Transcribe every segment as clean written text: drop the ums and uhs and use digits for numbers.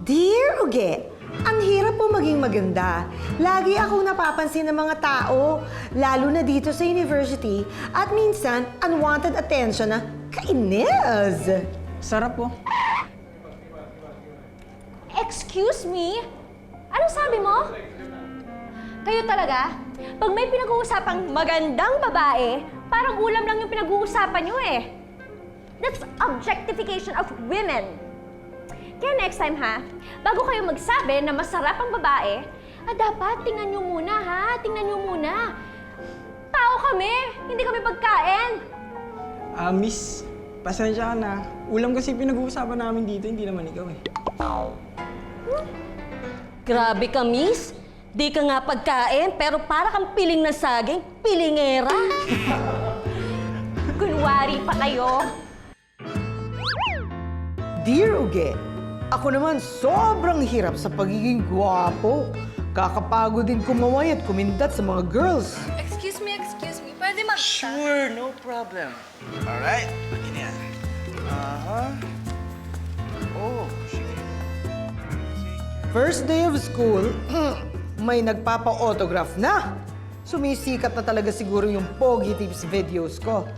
Dear Uge, ang hirap po maging maganda. Lagi akong napapansin ng mga tao, lalo na dito sa university, at minsan, unwanted attention na kainis. Sarap po. Excuse me? Anong sabi mo? Kayo talaga? Pag may pinag-uusapang magandang babae, parang ulam lang yung pinag-uusapan nyo eh. That's objectification of women. Kaya next time ha, bago kayo magsabi na masarap ang babae, dapat tingnan nyo muna ha, tingnan nyo muna. Tao kami, hindi kami pagkain. Miss, pasensya ka na. Ulam kasi pinag-uusapan namin dito, hindi naman ikaw eh. Grabe ka, miss. Di ka nga pagkain, pero para kang piling na saging, pilingera. Kunwari pa kayo. Dear Uge, ako naman sobrang hirap sa pagiging gwapo. Kakapagod din kumaway at kumindat sa mga girls. Excuse me. Pwede mag... Sure, no problem. Alright, akin yan. Oh, sige. First day of school, may nagpapa-autograph na. Sumisikat na talaga siguro yung Pogi Tips videos ko.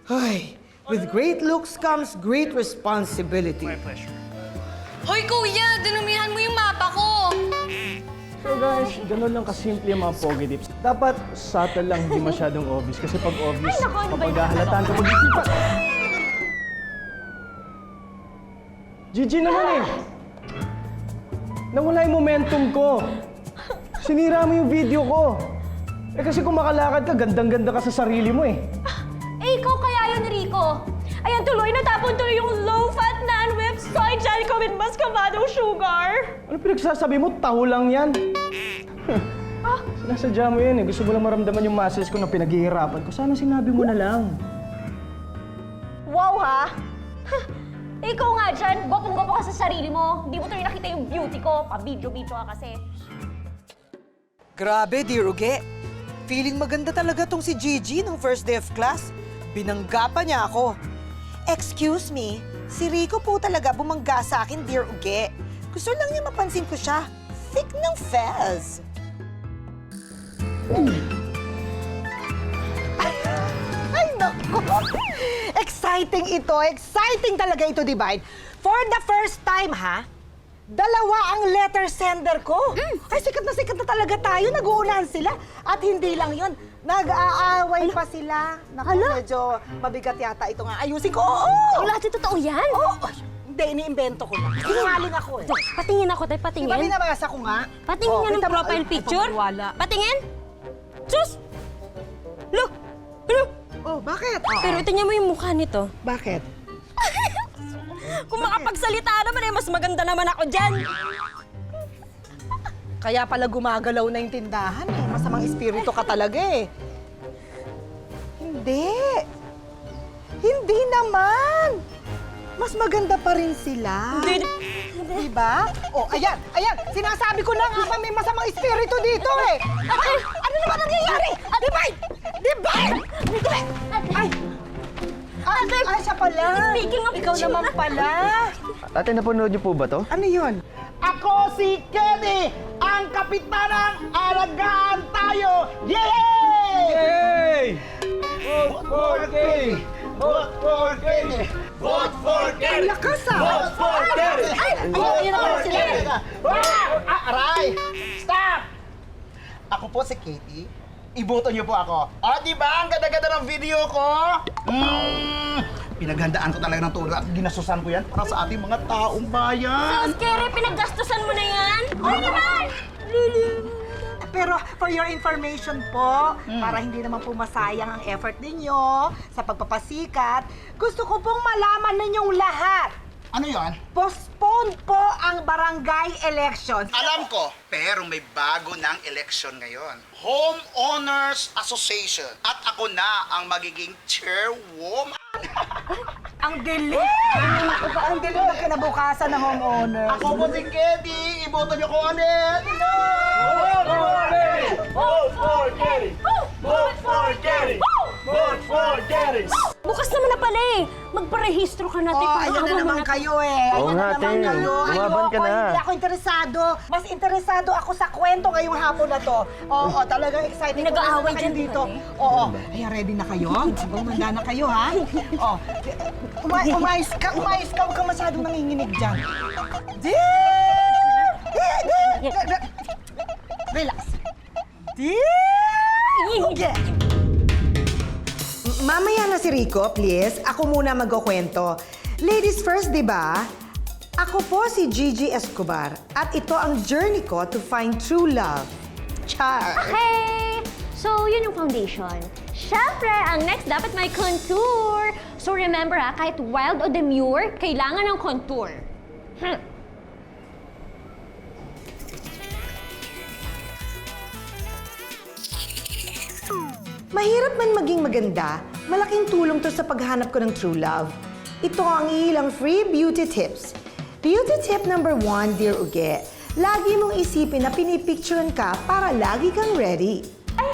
Ay, with great looks comes great responsibility. My pleasure. Hoy, kuya! Dinumihan mo yung mapa ko! So guys, ganun lang kasimple yung mga pogi tips. Dapat subtle lang, hindi masyadong obvious. Kasi pag obvious, Ay, naku, ano ba yun? mapaghahalatan ka mag-isipan. GG naman eh! Nawala yung momentum ko. Sinira mo yung video ko. Eh kasi kung makalakad ka, gandang-ganda ka sa sarili mo eh. Ikaw kaya yun, Rico. Ayan tuloy, natapon tuloy yung low-fat non-whipped soy jellico with muscovado sugar. Ano pinagsasabi mo? Taho lang yan. Sinasadya mo yan eh. Gusto mo lang maramdaman yung muscles ko na pinaghihirapan ko. Sana sinabi mo na lang. Wow, ha? Ikaw nga dyan, gwapong-gwapo ka sa sarili mo. Hindi mo tuloy nakita yung beauty ko. Pa-video-video ka kasi. Grabe, Dear Uge. Feeling maganda talaga tong si Gigi nung first day of class. Binangga pa niya ako. Excuse me, si Rico po talaga bumangga sa akin, Dear Uge. Gusto lang niya mapansin ko siya. Thick ng fez. Ay, naku! Exciting ito. Exciting talaga ito, Divine. For the first time, ha? Dalawa ang letter sender ko. Ay, sikat na talaga tayo. Nag-uunahan sila. At hindi lang yun. Nag-aaway pa sila. Naku, medyo mabigat yata ito nga. Ayusin ko. Oo! Ang lahat yung totoo yan? Oo! Hindi, iniimbento ko lang. Sinungaling ako eh. Patingin ako, tayo patingin. Di ba binabasa ko nga? Patingin nga ng kita mo. profile Ay, picture. wala. Patingin? Sus! Look! Look! Oh, bakit? Pero tingnan mo yung mukha nito. Bakit? Kung makapagsalita naman eh, mas maganda naman ako dyan. Kaya pala gumagalaw na yung tindahan eh. Masamang espiritu ka talaga eh. Hindi. Hindi naman. Mas maganda pa rin sila. Hindi. Diba? Oh, ayan, ayan. Sinasabi ko na nga ba may masamang espiritu dito eh. Ay, ano naman nangyayari? Divine! Divine! Divine! Ay, siya pala. Speaking of Ikaw naman pala. Ate, napanood niyo po ba to? Ano yun? Ako si Kenny, ang kapitanang alagaan tayo! Yay! Hey! Vote for Kenny! Vote for Kenny! Vote for Kenny! Lakas ah! Vote for Kenny! Ay, yun naman sila. Aray! Stop! Ako po si Katie. Iboto niyo po ako. O, di ba? Ang ganda-ganda ng video ko. Pinaghandaan ko talaga ng todo at ginasusan ko yan para sa ating mga taong bayan. Scary, pinaggastusan mo na yan? Ay naman! Pero for your information po, para hindi naman po masayang ang effort ninyo sa pagpapasikat, gusto ko pong malaman ninyong lahat. Ano yon? Postpone po ang barangay elections. Alam ko, pero may bago ng election ngayon. Homeowners Association. At ako na ang magiging chairwoman. Ang dilim! Ang dilim ng kinabukasan ng homeowner. Ako po si Kenny. Iboto niyo ko ulit. Vote for Kenny! Vote for Kenny! Vote for Kenny! Vote for Kenny! Bukas naman na pala eh. Magparehistro ka natin. Oh, ayun na naman kayo eh. Oo Ayun nga, na naman te. kayo. Lumaban ka na. Hindi ako interesado. Mas interesado ako sa kwento ngayong hapon na to. Oo, talagang excited. Nag-aaway kayo dyan, dito. Oo. Ay, ready na kayo? Umanda na kayo, ha? Oh. Umayos ka. Huwag kang masyadong nanginginig dyan. Relax. Okay. Mamaya na si Rico, please. Ako muna magkukwento. Ladies first, di ba? Ako po si Gigi Escobar at ito ang journey ko to find true love. Char! Hey! So, yun yung foundation. Siyempre, ang next dapat may contour. So, remember ha, kahit wild o demure, kailangan ng contour. Mahirap man maging maganda, malaking tulong to sa paghanap ko ng true love. Ito ang ilang free beauty tips. Beauty tip number 1, dear Uge. Lagi mong isipin na pinipicturean ka para lagi kang ready. Ay,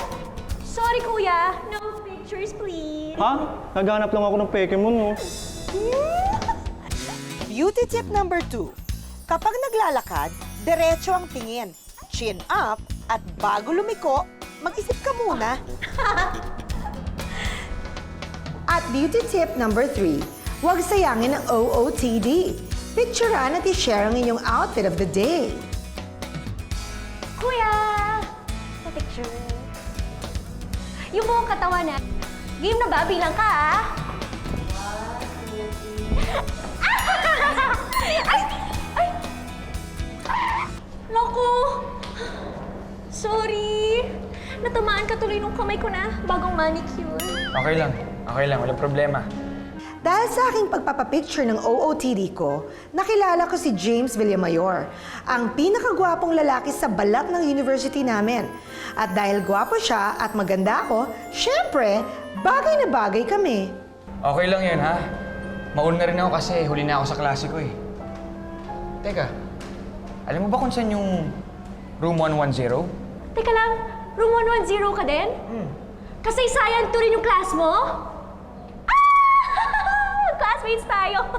sorry kuya. No pictures, please. Ha? Naghanap lang ako ng peke mo, no? Beauty tip number 2. Kapag naglalakad, diretso ang tingin. Chin up at bago lumiko, mag-isip ka muna. At beauty tip number 3, huwag sayangin ang OOTD. Picturean at i-share ang inyong outfit of the day. Kuya! Sa picture. Yung buong katawan na. Game na ba? Bilang ka, ah? Ay! Ay! Naku! Sorry! Natamaan ka tuloy nung kamay ko na bagong manicure. Okay lang. Walang problema. Dahil sa aking pagpapapicture ng OOTD ko, nakilala ko si James Villamayor, ang pinakagwapong lalaki sa balat ng university namin. At dahil gwapo siya at maganda ako, syempre, bagay na bagay kami. Okay lang yan, ha? Mauna na rin ako kasi huli na ako sa klase ko eh. Teka, alam mo ba kung saan yung room 110? Teka lang, room 110 ka din? Kasaysayan to rin yung class mo? Classmates tayo.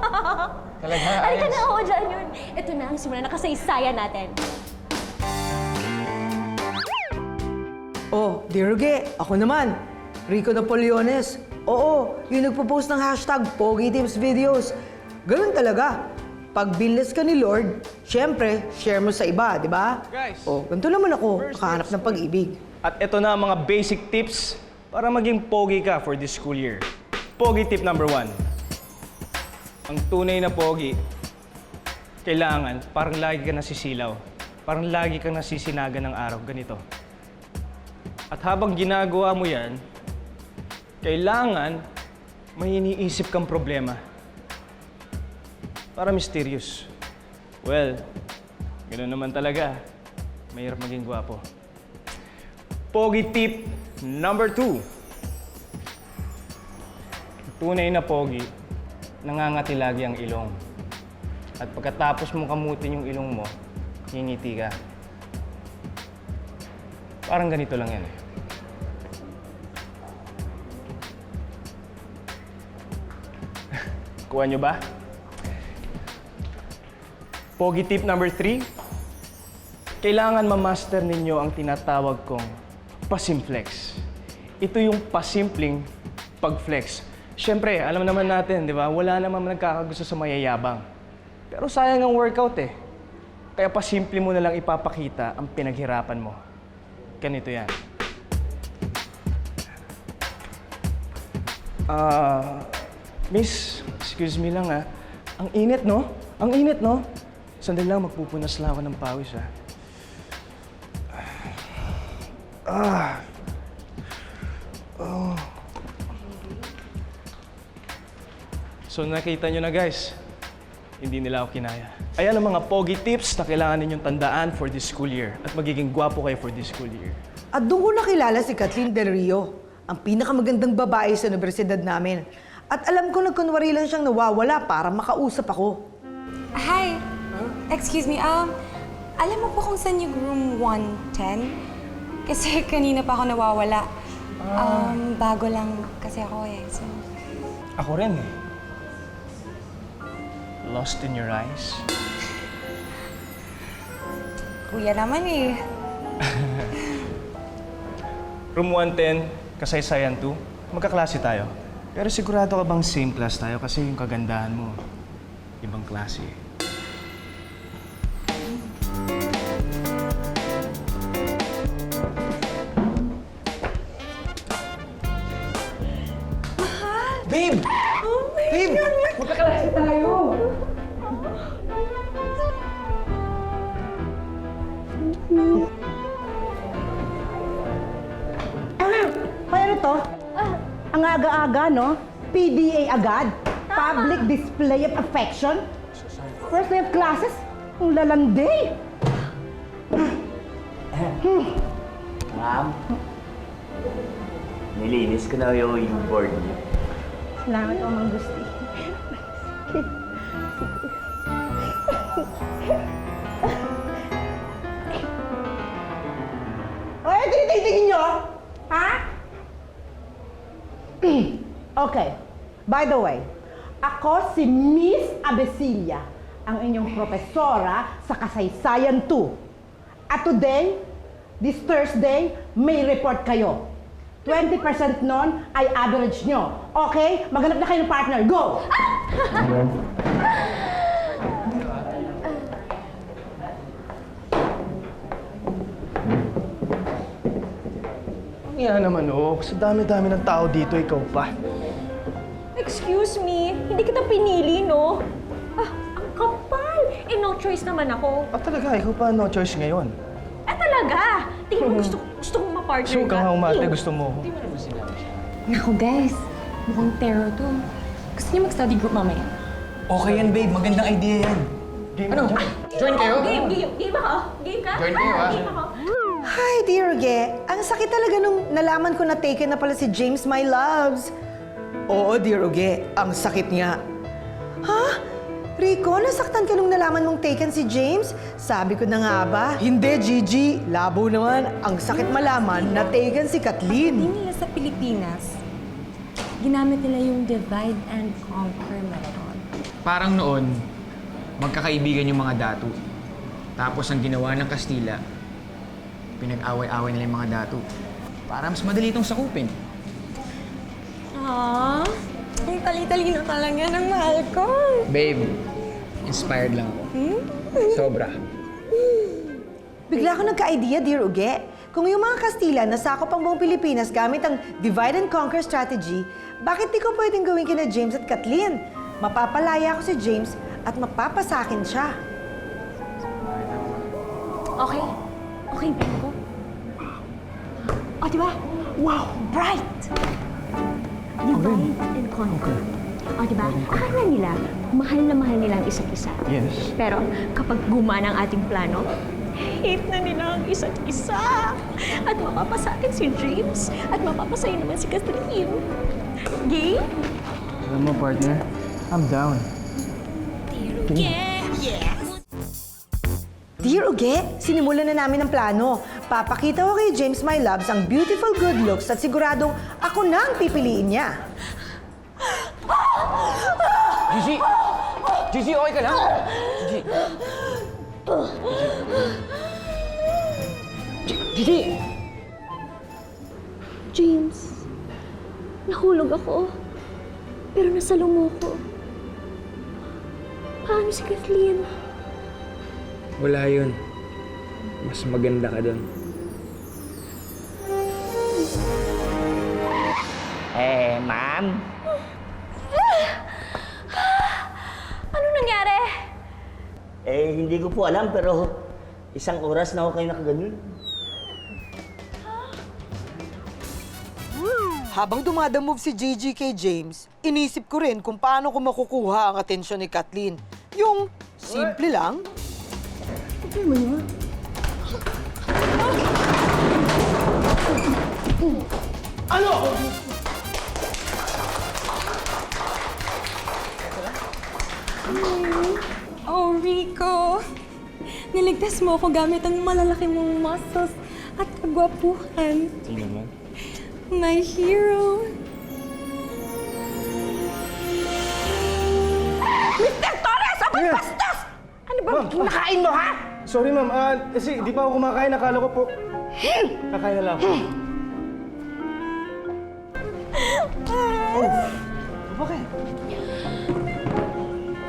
Talaga? Halika Ayos. na, oo, dyan yun. Ito na ang simula na kasaysayan natin. Oh, dear Uge, ako naman, Rico Napoleones. Oo, yung nagpo-post ng hashtag Pogi Tips Videos. Ganun talaga. Pag binless ka ni Lord, syempre, share mo sa iba, di ba? Guys, Oh, ganito naman ako, nakahanap ng pag-ibig. At ito na ang mga basic tips para maging pogi ka for this school year. Pogi tip number 1. Ang tunay na pogi, kailangan parang lagi ka nasisilaw. Parang lagi kang nasisinaga ng araw, ganito. At habang ginagawa mo yan, kailangan may iniisip kang problema. Para mysterious. Well, ganoon naman talaga. Mahirap maging gwapo. Pogi tip number 2. Tunay na pogi, nangangati lagi ang ilong. At pagkatapos mong kamutin yung ilong mo, ngingiti ka. Parang ganito lang yan eh. Kuha nyo ba? Pogi tip number 3. Kailangan ma-master ninyo ang tinatawag kong pasimflex. Ito yung pasimpleng pag-flex. Siyempre, alam naman natin, di ba? Wala naman nagkakagusto sa mayayabang. Pero sayang ang workout eh. Kaya pasimple mo na lang ipapakita ang pinaghirapan mo. Ganito yan. Miss, excuse me lang ah. Ang init, no? Ang init, no? Sandali lang, magpupunas lang ako ng pawis, ah. So nakita nyo na guys, hindi nila ako kinaya. Ayan ang mga pogi tips na kailangan ninyong tandaan for this school year at magiging gwapo kayo for this school year. At doon ko nakilala si Kathleen Del Rio, ang pinakamagandang babae sa universidad namin. At alam ko nagkunwari lang siyang nawawala para makausap ako. Hi. Excuse me, alam mo po kung saan yung room 110? Kasi kanina pa ako nawawala. Bago lang kasi ako eh. So, Ako rin eh. Lost in your eyes. Kuya naman eh. Room 110, kasaysayan 2. Magkaklase tayo. Pero sigurado ka bang same class tayo kasi yung kagandahan mo, ibang klase eh. Babe! Babe! Magkaklase tayo! Kaya ano to? Ang aga-aga, no? PDA agad. Public Display of Affection. First day of classes, ang lalandi. Ma'am, nilinis ko na yung board niyo. Salamat, Mang Gusti. Ay, tinitignan nyo? Ha? Okay. By the way, ako si Miss Abesilia, ang inyong profesora sa Kasaysayan 2. At today, this Thursday, may report kayo. 20% nun ay average nyo. Okay? Maghanap na kayo ng partner. Go! Yan naman oh, sa dami-dami ng tao dito, ikaw pa. Excuse me, hindi kita pinili, no? Ah, ang kapal! Eh, no choice naman ako. Ah, talaga, ikaw pa no choice ngayon. Eh, talaga! Tingnan mo, gusto kong ma-partner So, ka. kang umate, gusto mo ko. Naku guys, mukhang terror to. Gusto niyo mag-study group mamaya? Okay yan, babe. Magandang idea yan. Ano? Join kayo? Game ako. Game ka? Join kayo, ah. Game ako. Hi, dear Ge. Ang sakit talaga nung nalaman ko na taken na pala si James My Loves. Oo, dear Uge. Ang sakit nga. Ha? Rico, nasaktan ka nung nalaman mong taken si James? Sabi ko na nga ba? Hindi, Gigi. Labo naman. Ang sakit malaman na taken si Kathleen. Hindi nila sa Pilipinas, ginamit nila yung divide and conquer method. Parang noon, magkakaibigan yung mga datu. Tapos ang ginawa ng Kastila, pinag-away-away nila yung mga datu. Para mas madali itong sakupin. Aww, ang tali-talino talaga ng mahal ko. Babe, inspired lang ako. Sobra. Bigla ako nagka-idea, dear Uge. Kung yung mga Kastila nasakop ang buong Pilipinas gamit ang divide and conquer strategy, bakit di ko pwedeng gawin kina James at Kathleen? Mapapalaya ako si James at mapapasakin siya. Okay. Okay, babe ko. O, diba? Wow, bright! Divide and conquer. O, diba? Akala nila, mahal na mahal nila ang isa't isa. Yes. Pero kapag gumana ang ating plano, hate na nila ang isa't isa. At mapapasakin si James. At mapapasayin naman si Catherine. Game? Alam mo, partner, I'm down. Dear Uge, sinimulan na namin ang plano. Papakita ko kay James My Loves ang beautiful good looks at siguradong ako na ang pipiliin niya. Gigi! Gigi, okay ka lang? Gigi! Gigi! James, nahulog ako. Pero nasalo mo ko. Paano si Kathleen? Wala yun. Mas maganda ka doon. Ma'am? Ano nangyari? Hindi ko po alam, pero isang oras na ako kayo nakaganon. Habang dumadamove si Gigi kay James, inisip ko rin kung paano ko makukuha ang atensyon ni Kathleen. Yung simple lang. Oh, Rico! Niligtas mo ako gamit ang malalaki mong muscles at kagwapuhan. Hindi naman. My hero! Ma'am. Nakain mo, ha? Sorry, ma'am. Kasi di pa ako kumakain. Akala ko po. Kakain na lang ako. Bakit?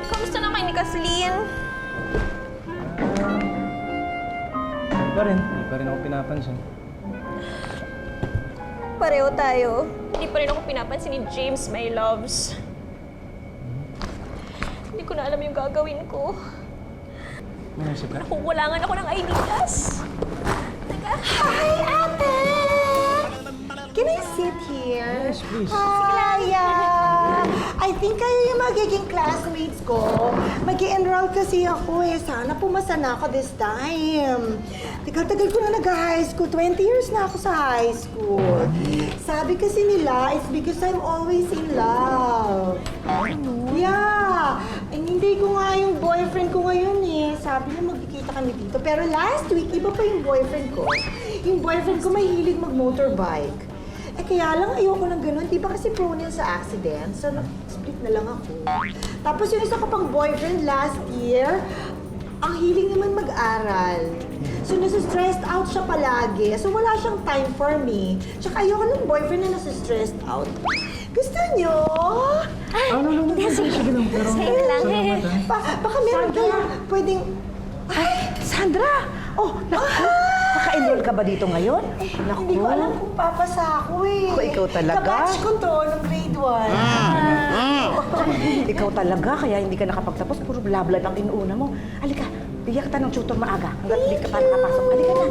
Kamusta na kayo ni Kathleen? Di pa rin ako pinapansin. Pareho tayo. Hindi pa rin ako pinapansin ni James, my loves. Hindi ko na alam yung gagawin ko. Manisip ka? Kukulangan ako ng ideas. Hi, ate! Can I sit here? Yes, please. Hi! I think kayo yung magiging classmates ko. Mag-i-enroll kasi ako eh. Sana pumasa na ako this time. Tagal-tagal ko na nag-high school. 20 years na ako sa high school. Sabi kasi nila, it's because I'm always in love. Yeah! Ay, hindi ko nga yung boyfriend ko ngayon eh. Sabi niya magkikita kami dito. Pero last week, iba pa yung boyfriend ko. Yung boyfriend ko may hilig mag-motorbike. Eh kaya lang ayoko ng ganun. Di ba kasi prone yan sa accident? So split na lang ako. Tapos yung isa ko pang boyfriend last year, ang hiling naman mag-aral. So nasa-stressed out siya palagi. So wala siyang time for me. Tsaka ayoko ng boyfriend na nasa-stressed out. Gusto niyo? Sige lang. Pero... Sige lang. Baka meron kayo pwedeng... Ay, Sandra! Oh, naku! Naka-enroll ka ba dito ngayon? Naku. Hindi ko alam kung papasa ako eh. Ikaw talaga? Kabatch ko to nung grade 1. Ikaw talaga, kaya hindi ka nakapagtapos. Puro blabla ang inuuna mo. Halika, bigyan kita ng tutor maaga. Hanggat hindi ka pa nakapasok. Halika na.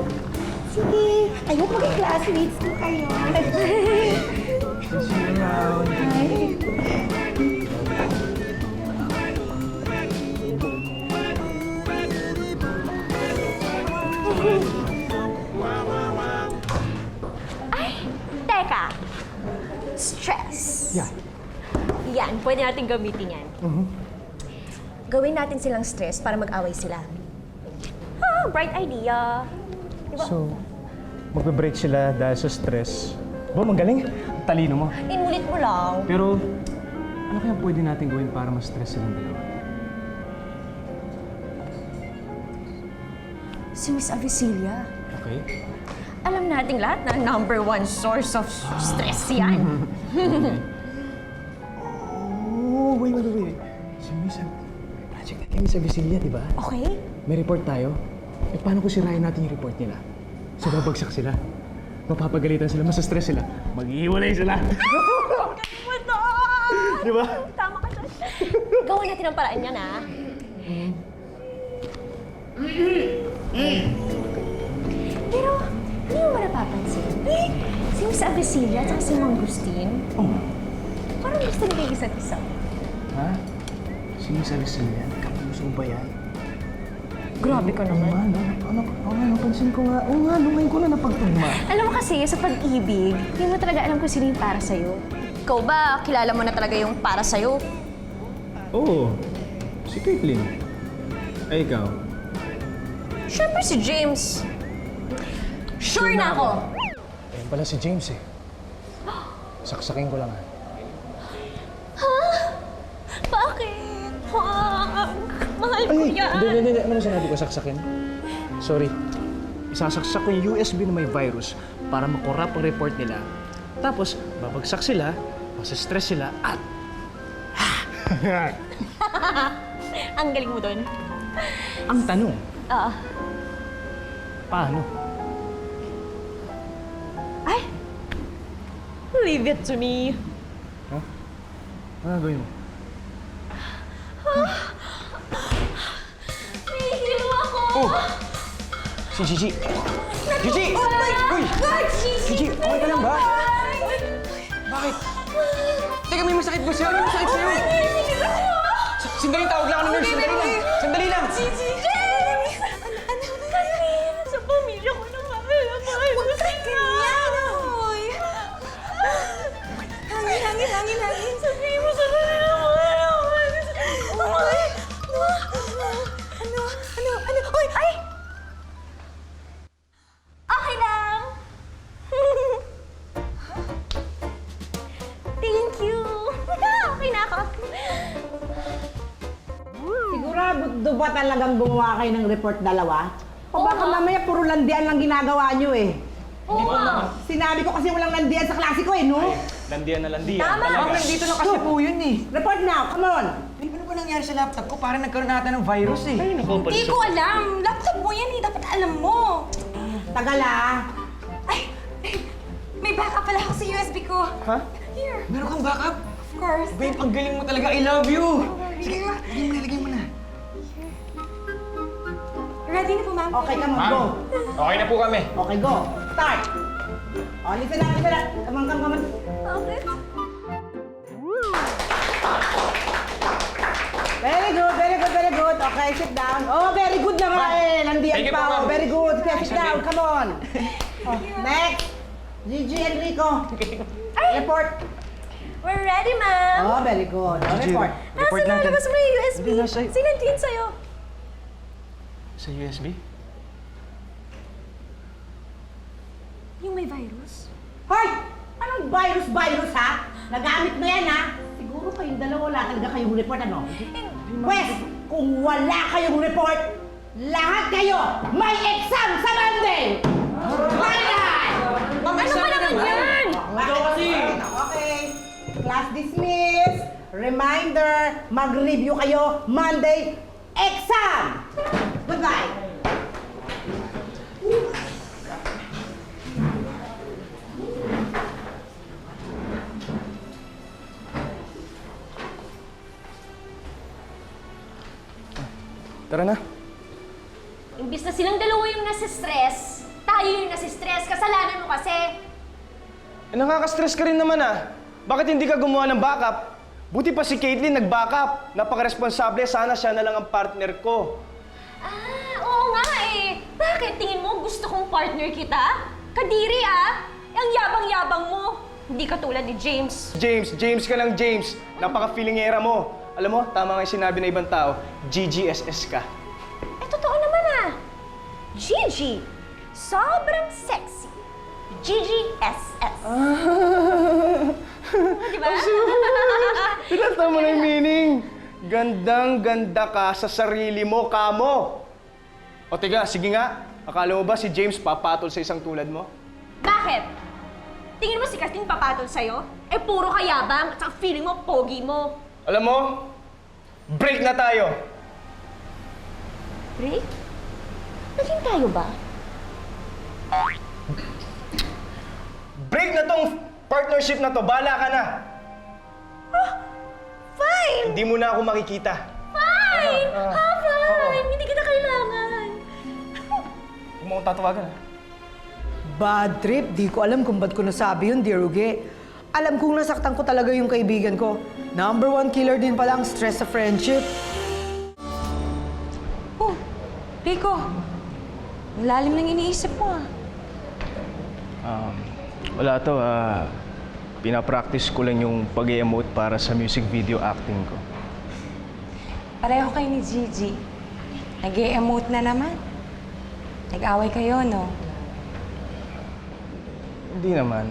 Sige. Ayoko maging classmates ko kayo. See you around. Ay, teka. Stress. Yeah. Yan, pwede natin gamitin yan. Gawin natin silang stress para mag-away sila. Bright idea. Diba? So, magbe-break sila dahil sa stress. Ba, magaling. Talino mo. Inulit mo lang. Pero, ano kaya pwede natin gawin para ma-stress silang dalawa? Si Miss Avicilia. Okay. Alam nating lahat na number one source of stress yan. Oh, wait. Si Miss... Project natin Miss Avicilia, di ba? Okay? May report tayo. Eh, paano kung sirain natin yung report nila? So, babagsak sila. Mapapagalitan sila, masa-stress sila. Mag-iiwalay sila. Di ba? Tama ka dyan. Gawin natin ang paraan yan, ha? Pero, hindi mo ba napapansin? Si Miss Avicilia at si Mang Agustin, parang gusto nila yung isa't isa. Ha? Si Miss Avicilia, kapuso ba yan? Grabe ka naman. Napansin ko nga. Oo nga, ngayon ko na napagtugma. Alam mo kasi, sa pag-ibig, hindi mo talaga alam kung sino yung para sa'yo. Ikaw ba, kilala mo na talaga yung para sa'yo? Oo. Si Caitlyn. Ay, ikaw. Siyempre si James. Sure na ako. Ayun pala si James eh. Saksakin ko lang ah. Bakit? Wag! Mahal ko yan. Hindi. Ano sinabi ko saksakin? Sorry. Isasaksak ko yung USB na may virus para makorap ang report nila. Tapos, babagsak sila, masa-stress sila, at... Ang galing mo doon. Ang tanong, Oo. paano? Ay! Leave it to me. Ha? Ano gagawin mo? Nahihilo ako! Oh! Si Gigi! Gigi! Oh my Uy! God! Gigi, okay ka lang ba? Bakit? Teka, may masakit ba sa'yo? May masakit sa'yo? Sandali, tawag lang ako ng nurse. Sandali lang! Gigi! James! Ano? Sa pamilya ko na mahal na mahal ko sila. Hoy! Hangin. Sabihin mo sa kanila mahal na mahal ko sila. Hoy! Ano? Hoy! Ay! Okay lang. Thank you. Okay na ako. Pondo ba talagang gumawa kayo ng report dalawa? O baka mamaya puro landian lang ginagawa nyo eh. Oo nga. Sinabi ko kasi walang landian sa klase ko eh, no? Landian na landian. Tama. Talaga. Nandito na kasi po yun eh. Report now, come on! Babe, ano ba nangyari sa laptop ko? Parang nagkaroon nata ng virus eh. Ay, naku, Hindi ko alam. Laptop mo yan eh. Dapat alam mo. Tagal ah. Ay, may backup pala ako sa USB ko. Ha? Here, Meron kang backup? of course. Babe, ang galing mo talaga. I love you. Sige, lagay mo na. Ready na po, ma'am? Okay, come on, go. Okay na po kami. Okay, go. Start! Oh, listen up, listen up. Come on, come on. Okay. Very good, very good, very good. Okay, sit down. Oh, very good na nga eh. Landian Thank you pa. po, ma'am. Oh, very good. Okay, sit Nice down. and Come on. Oh, next. Gigi Enrico. Report. We're ready, ma'am. Oh, very good. Oh, report. Report Nasa natin. lalabas mo yung USB. Hindi, nasa- Sinantin sa'yo. Sa USB? Yung may virus? Hoy! Anong virus ha? Nagamit mo yan ha? Siguro kayong dalawa wala talaga kayong report ano? Pwes, kung wala kayong report, lahat kayo may exam sa Monday! Final! Ano ba naman yan? Okay. Class dismissed. Reminder, mag-review kayo Monday exam! Goodbye! Tara na. Imbis na silang dalawa yung nasa-stress, tayo yung nasa-stress. Kasalanan mo kasi. Nakaka-stress ka rin naman ah. Bakit hindi ka gumawa ng backup? Buti pa si Caitlyn nag-backup. Napaka-responsable, sana siya na lang ang partner ko. Oo nga eh. Bakit? Tingin mo gusto kong partner kita? Kadiri ah. Ang yabang-yabang mo. Hindi ka tulad ni James. James ka lang, James. Napaka-feelingera mo. Alam mo, tama nga yung sinabi ng ibang tao, GGSS ka. Eh, totoo naman ah. Gigi. Sobrang sexy. GGSS. Di ba? Tinata mo na yung meaning. Gandang-ganda ka sa sarili mo, kamo. O tiga, sige nga. Akala mo ba si James papatol sa isang tulad mo? Bakit? Tingin mo si Christine papatol sa'yo? Eh, puro kayabang at saka feeling mo, pogi mo. Alam mo, break na tayo. Break? Naging tayo ba? Break na tong partnership na to. Bala ka na. Fine! Hindi mo na ako makikita. Fine! Fine! Hindi kita kailangan. Huwag mo akong tatawagan ha. Bad trip. Di ko alam kung ba't ko nasabi yun, dear Uge. Alam kong nasaktan ko talaga yung kaibigan ko. Number 1 killer din pala ang stress sa friendship. Oh, Rico. Ang lalim ng iniisip mo ah. Wala to. Pinapractice ko lang yung pag-emote para sa music video acting ko. Pareho kayo ni Gigi. Nag-e-emote na naman. Nag-away kayo, no? Hindi naman.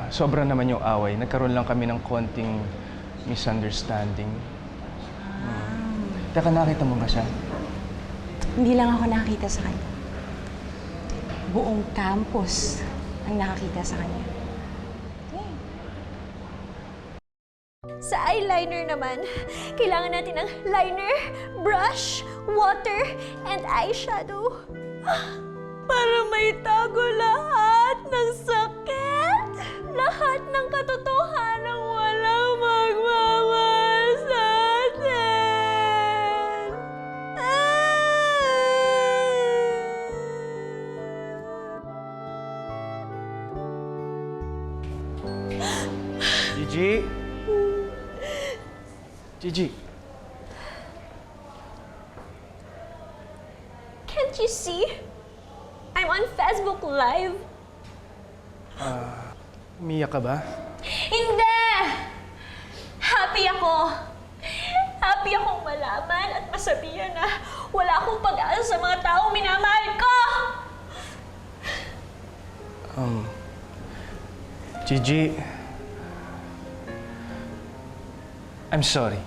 Sobra naman yung away. Nagkaroon lang kami ng konting misunderstanding. Teka, nakita mo ba siya? Hindi lang ako nakakita sa kanya. Buong campus ang nakakita sa kanya. Sa eyeliner naman, kailangan natin ng liner, brush, water, and eyeshadow. Para may tago lahat ng sakit, lahat ng katotohanan walang magmamahal sa atin. Gigi? Gigi? Can't you see? I'm on Facebook Live. Umiyak ka ba? Hindi! Happy ako. Happy akong malaman at masabihan na wala akong pag-asa sa mga taong minamahal ko! Gigi, I'm sorry.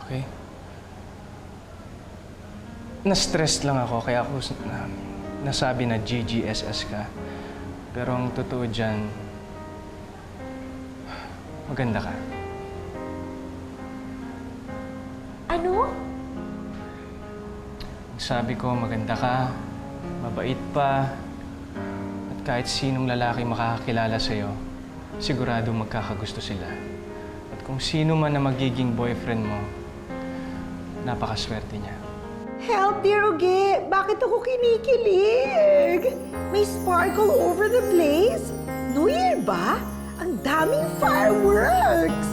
Okay? Na-stress lang ako, kaya ako nasabi na GGSS ka. Pero ang totoo dyan, maganda ka. Ano? Sabi ko, maganda ka, mabait pa, at kahit sinong lalaki makakakilala sa'yo, sigurado magkakagusto sila. At kung sino man na magiging boyfriend mo, napakaswerte niya. Help, dear Uge! Bakit ako kinikilig? May sparkle over the place? New Year ba? Ang daming fireworks!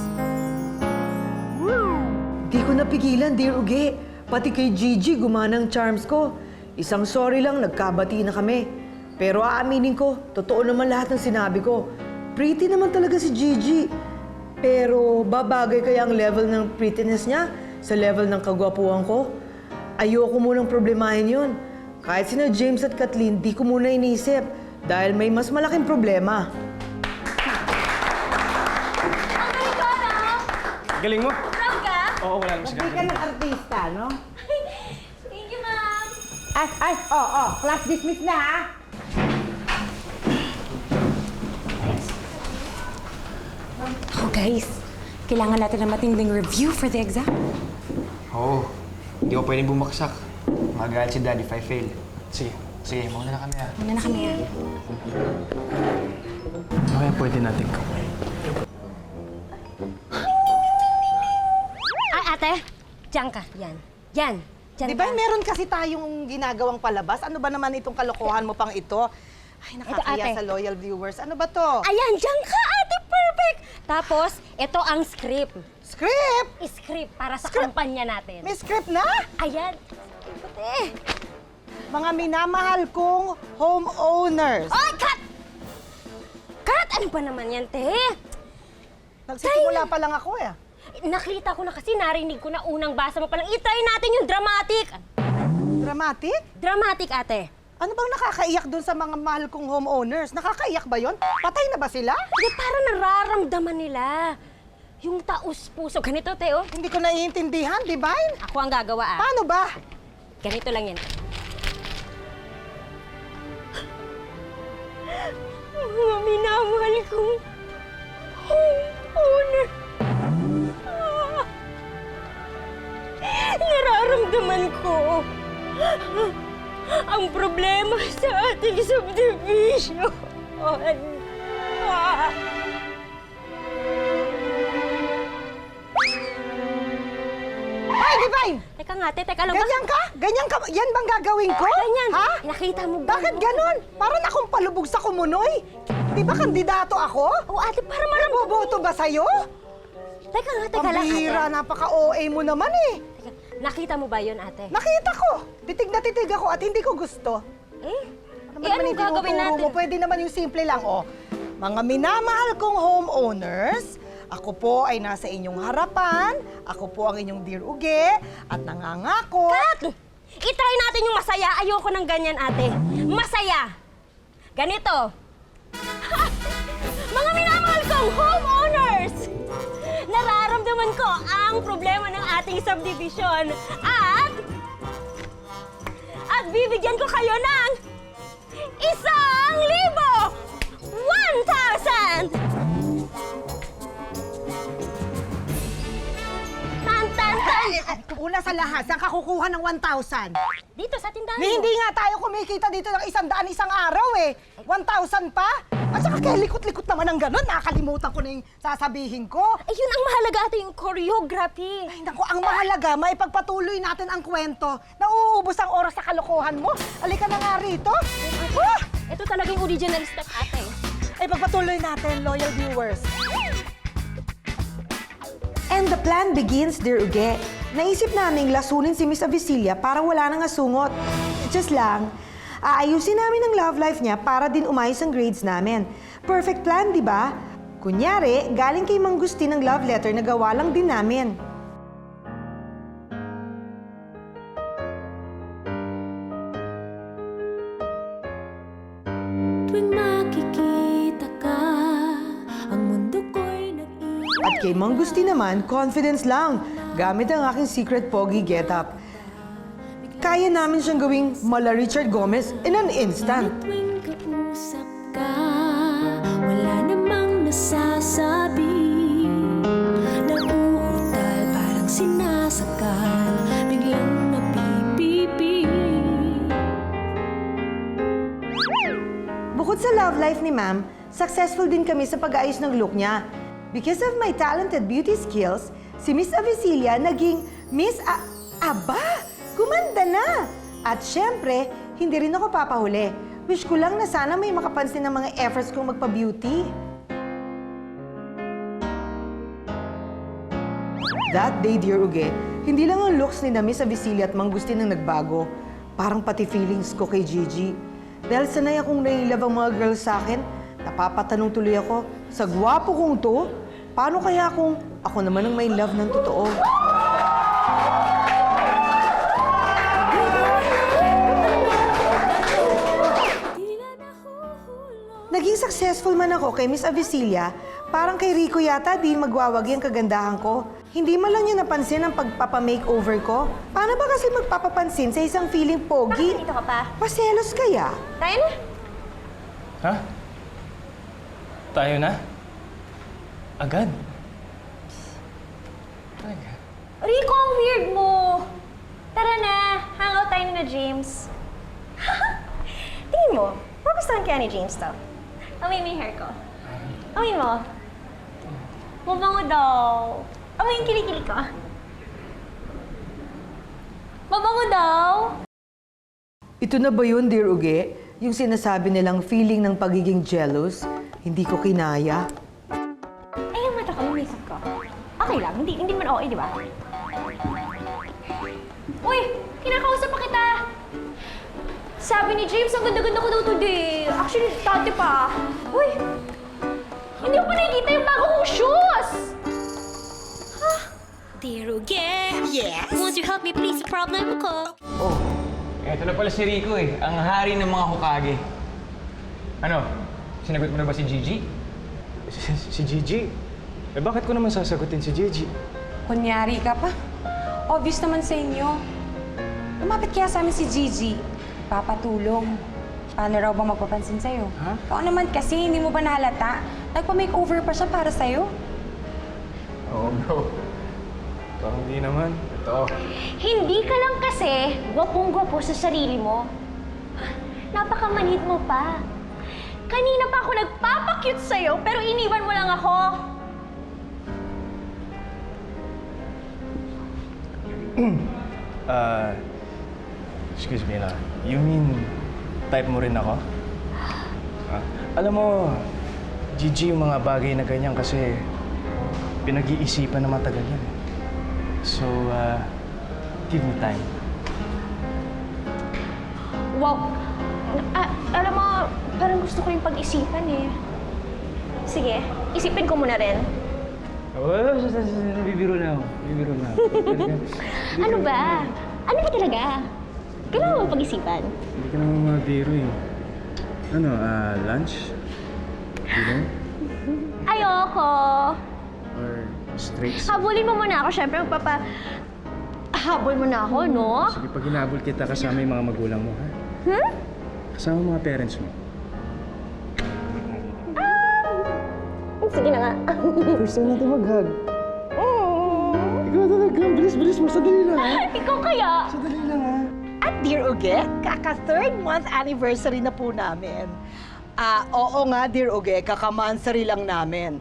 Di ko napigilan, dear Uge. Pati kay Gigi, gumana ang charms ko. Isang sorry lang, nagkabati na kami. Pero aaminin ko, totoo naman lahat ng sinabi ko. Pretty naman talaga si Gigi. Pero babagay kaya ang level ng prettiness niya sa level ng kagwapuhan ko? Ayoko munang problemahin yun. Kahit sina James at Kathleen, di ko muna inisip. Dahil may mas malaking problema. Galing mo! Proud ka? Oo, wala naman Hindi ka ng artista, no? Thank you, ma'am. Class dismiss na, ha? Oh, guys. Kailangan natin ng matinding review for the exam. Oo, hindi ko pwedeng bumaksak. Magalit si Daddy if I fail. Sige. Sige, mauna na kami ah. Muna na kami, ah. Ano kaya pwede natin gawin? Ay, ate. Diyan ka. Yan. Yan. Diyan Di ba ka. meron kasi tayong ginagawang palabas? Ano ba naman itong kalokohan mo pang ito? Ay, nakakaya ate. sa loyal viewers. Ano ba to? Ayan, diyan ka, ate. Perfect. Tapos, ito ang script. Script! Script para sa Script? kampanya natin. May script na? Ayan. Ate. Mga minamahal kong homeowners. Oy, cut! Cut! Ano ba naman yan, te? Nagsisimula pa lang ako eh. Nakita ko na kasi, narinig ko na unang basa mo palang. Itry natin yung dramatic. Dramatic? Dramatic, ate. Ano bang nakakaiyak dun sa mga mahal kong homeowners? Nakakaiyak ba yon? Patay na ba sila? Hindi, parang nararamdaman nila. Yung taus-puso. Ganito, te, oh. Hindi ko naiintindihan, Divine. Ako ang gagawa, ah. Paano ba? Ganito lang yan. Mga minamahal kong homeowner. Nararamdaman ko ang problema sa ating subdivision. Ay, Divine! Teka nga, te, teka lang. Ganyan ka? Ganyan ka? Yan bang gagawin ko? Ganyan. Ha? Nakita mo ba? Bakit ganun? Parang akong palubog sa kumunoy. Di ba kandidato ako? Oo, ate, para maramdaman. Boboto ba sa'yo? Teka nga, teka lang, ate. Pambihira, napaka-OA mo naman eh. Teka, nakita mo ba yun, ate? Nakita ko. Titig na titig ako at hindi ko gusto. Anong yung gagawin tinuturo natin? mo? Pwede naman yung simple lang, oh. Mga minamahal kong homeowners, ako po ay nasa inyong harapan, ako po ang inyong dear Uge, at nangangako... Kat! I-try natin yung masaya. Ayoko ng ganyan, ate. Masaya! Ganito. Mga minamahal kong homeowners! Nararamdaman ko ang problema ng ating subdivision at bibigyan ko kayo ng 1,000! 1,000! Tan-tan-tan! Una sa lahat, saan ka kukuha ng 1,000? Dito sa tindahan. Hindi nga tayo kumikita dito ng 100 isang araw eh. 1,000 pa? At saka kaya likot-likot naman ng ganun. Nakakalimutan ko na yung sasabihin ko. Ayun ang mahalaga, ate, yung choreography. Ay, naku, ang mahalaga, maipagpatuloy natin ang kwento. Nauubos ang oras sa kalokohan mo. Halika na nga rito. Ito talaga yung original step, ate. Ay, pagpatuloy natin, loyal viewers. And the plan begins, dear Uge. Naisip naming lasunin si Miss Avicilia para wala nang asungot. Just lang, aayusin namin ang love life niya para din umayos ang grades namin. Perfect plan, di ba? Kunyari, galing kay Mang Gustin ng love letter na gawa lang din namin. Tuwing makikita ka, ang mundo ko'y At kay Mang Gustin naman, confidence lang. Gamit ang aking secret pogi getup. kaya namin siyang gawing mala Richard Gomez in an instant. Tuwing kausap ka, wala namang nasasabi. Nabuutal, parang sinasakal, biglang napipipi. Bukod sa love life ni ma'am, successful din kami sa pag-ayos ng look niya. Because of my talented beauty skills, si Miss Avicilia naging Miss Aba! Gumanda na! At syempre, hindi rin ako papahuli. Wish ko lang na sana may makapansin ng mga efforts kong magpa-beauty. That day, dear Uge, hindi lang ang looks ni na Miss Avicilia at Mang Gustin ang nagbago. Parang pati feelings ko kay Gigi. Dahil sanay akong nai-love ang mga girls sa akin, napapatanong tuloy ako, sa gwapo kong to, paano kaya kung ako naman ang may love ng totoo? Naging successful man ako kay Miss Avicilia, parang kay Rico yata di magwawagi ang kagandahan ko. Hindi man lang niya napansin ang pagpapa-makeover ko. Paano ba kasi magpapapansin sa isang feeling pogi? Dito ka pa. Paselos kaya? Tayo na. Ha? Tayo na? Agad? Talaga? Rico, ang weird mo. Tara na, hangout tayo na James. Tingin mo, magustuhan kaya ni James to? Amoy mo yung hair ko. Amoy mo. Mabango daw. Amoy yung kilikili ko. Mabango daw. Ito na ba yun, dear Uge? Yung sinasabi nilang feeling ng pagiging jealous, hindi ko kinaya. Ay, yung mata ko, yung makeup ko. Okay lang, hindi man okay, di ba? Uy, kinakausap pa kita. Sabi ni James, ang ganda-ganda ko daw today. Actually, dati pa. Uy, hindi ko pa nakikita yung bago kong shoes. Dear Uge, yes? Won't you help me please sa problem ko? Oh, eto na pala si Rico eh. Ang hari ng mga Hokage. Ano? Sinagot mo na ba si Gigi? Si Gigi? Eh bakit ko naman sasagutin si Gigi? Kunyari ka pa. Obvious naman sa inyo. Lumapit kaya sa amin si Gigi. Papatulong. Paano raw ba magpapansin sa'yo? Ha? Oo naman kasi, hindi mo ba nahalata? Nagpa-makeover pa siya para sa'yo. Oo, bro. Parang di naman. Ito. Hindi ka lang kasi gwapong-gwapo sa sarili mo. Napakamanhid mo pa. Kanina pa ako nagpapakyut sa'yo, pero iniwan mo lang ako. Excuse me lang. You mean, type mo rin ako? Ha? Alam mo, Gigi, yung mga bagay na ganyan kasi pinag-iisipan na matagal yan. So, give me time. Wow. Alam mo, parang gusto ko yung pag-isipan eh. Sige, isipin ko muna rin. Bibiro na ako. Bibiro na ako. Ano ba? Ano ba talaga? Kailangan mo pag-isipan. Hindi ka naman mabiro eh. Ano, lunch? Dinner? Ayoko. Or straight? Habulin mo muna ako. Siyempre, habol mo na ako, no? Sige, pag hinabol kita kasama yung mga magulang mo, ha? Hmm? Kasama yung mga parents mo. Sige na nga. First time natin mag-hug. Ikaw talaga. Bilis-bilis mo. Sadali lang, ha? Ikaw kaya? Sadali lang, ha? At dear Uge, kaka-third month anniversary na po namin. Oo nga, dear Uge, kaka-monthsary lang namin.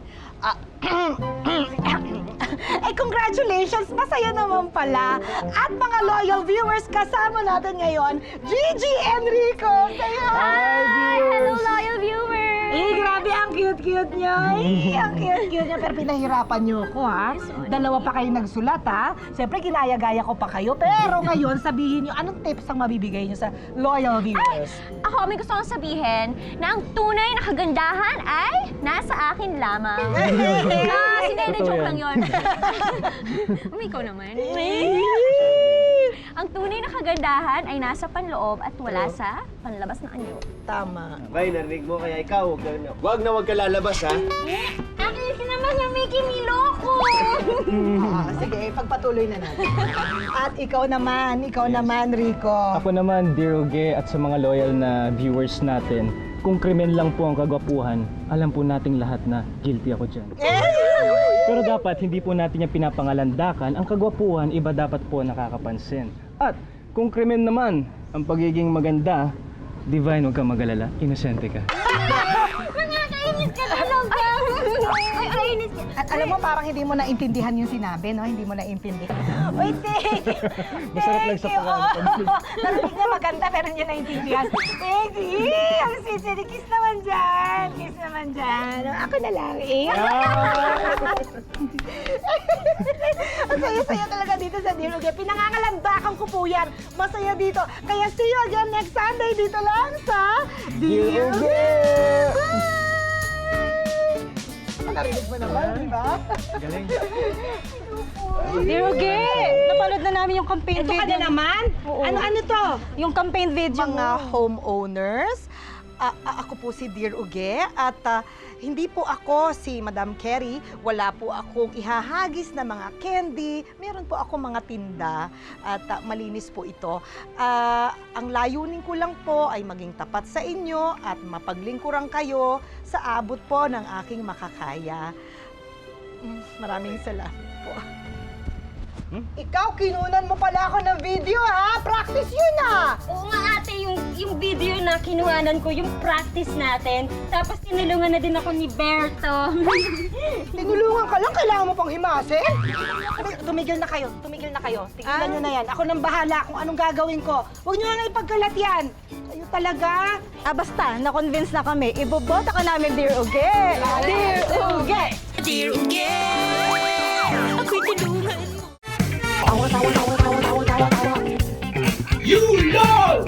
Congratulations! Masaya naman pala. At mga loyal viewers, kasama natin ngayon, Gigi Enrico! Say hi! Hello, loyal viewers! Grabe, ang cute-cute niyo. Ang cute-cute niyo. Pero pinahirapan niyo ako, ha? Dalawa pa kayo nagsulat, ha? Siyempre, ginaya-gaya ko pa kayo. Pero ngayon, sabihin niyo, anong tips ang mabibigay niyo sa loyal viewers? Ako, may gusto kong sabihin na ang tunay na kagandahan ay nasa akin lamang. Joke lang yun. Ikaw naman. Ang tunay na kagandahan ay nasa panloob at wala sa panlabas na anyo. Tama. Bay, narinig mo kaya ikaw, huwag na huwag ka lalabas, ha? Akin ka naman! niya, Mickey, niloko! Sige, pagpatuloy na natin. At ikaw naman, Rico. Ako naman, Dear Uge, at sa mga loyal na viewers natin, kung krimen lang po ang kagwapuhan, alam po nating lahat na guilty ako dyan. Pero dapat hindi po natin yung pinapangalandakan, ang kagwapuhan iba dapat po nakakapansin. At kung krimen naman ang pagiging maganda, Divine, huwag kang mag-alala, inosente ka. Nakakainis ka talaga! Ay, ainis ka. At alam mo, parang hindi mo naintindihan yung sinabi, no? Hindi mo naintindihan. Uy, thank you! Masarap lang sa pakiramdam. Narinig na maganda, pero hindi naintindihan. Thank you! Ang sweet, kiss naman dyan! Kiss naman dyan! Ako na lang, eh. Ang saya-saya talaga dito sa Dear Uge. Pinangangalandakan ko po yan. Masaya dito. Kaya see you again next Sunday dito lang sa Dear Uge! Narinig mo naman, di ba? Galing. Dear Uge, napanood na namin yung campaign Ito video. ka na naman? Oo. Ano to? Yung campaign video Mga mo. homeowners. Ako po si Dear Uge at hindi po ako si Madam Carrie. Wala po akong ihahagis na mga candy. Meron po ako mga tinda at malinis po ito. Ang layunin ko lang po ay maging tapat sa inyo at mapaglingkuran kayo sa abot po ng aking makakaya. Maraming salamat po. Ikaw, kinunan mo pala ako ng video, ha? Practice yun, ha? Oo nga ate, yung video na kinuhanan ko, yung practice natin. Tapos tinulungan na din ako ni Berto. Tinulungan ka lang, kailangan mo pang himasin? Tumigil na kayo. Tigilan nyo na yan. Ako nang bahala kung anong gagawin ko. Huwag nyo nga ipagkalat yan. Kayo talaga. Basta, na-convince na kami. Ibobota ka namin, Dear Uge! Dear Uge! Dear Uge, ako'y tulungan mo. You love!